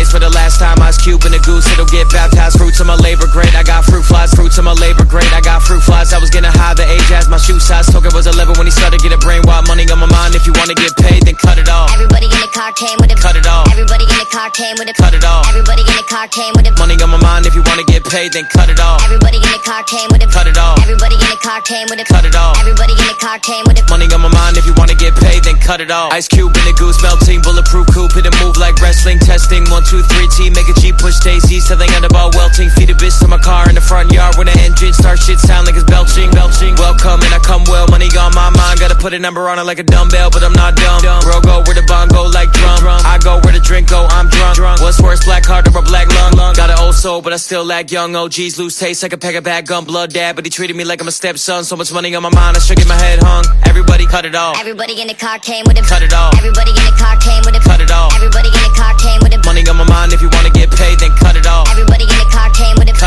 face for the last time. Ice Cube and a goose, it'll get baptized. Fruits of my labor, great. I got fruit flies. Fruits of my labor, great. I got fruit flies. I was getting high the age as my shoe size. Token was 11 when he started getting brain wild. Money on my mind. If you wanna get paid, then cut it off. Everybody in the car came with it. Cut it off. Everybody in the car came with it. Cut it off. Everybody in the car came with it. Money on my mind. If you wanna get paid, then cut it off. Everybody in the car came with it. Cut it off. Everybody in the car came with it. Cut it off. Everybody in the car came with it. Money on my mind. If you wanna get paid, then cut it off. Ice Cube and a goose melting. Bulletproof coupe. Hit a move like wrestling. Testing 1, 2, 3 T. Make a G push daisies. Telling on the ball welting. Feed a bitch to my car in the front yard. When the engine starts, shit sound like it's belching. Welcome and I come well. Money on my mind. Gotta put a number on it like a dumbbell, but I'm not dumb. Bro, go where the bond go like drum. I go where the drink go. I'm drunk. What's worse, black heart or a black lung? Got an old soul, but I still lack young OGs. Lose taste like a pack of bad gum. Blood dad, but he treated me like I'm a stepson. So much money on my mind, I should get my head hung. Everybody cut it off. Everybody in the car came with it. Cut it off. Everybody in the car came with it. Cut it off. Everybody in the car came with it. Money on my mind. If you wanna get paid, then cut it off. Everybody in the car came with it.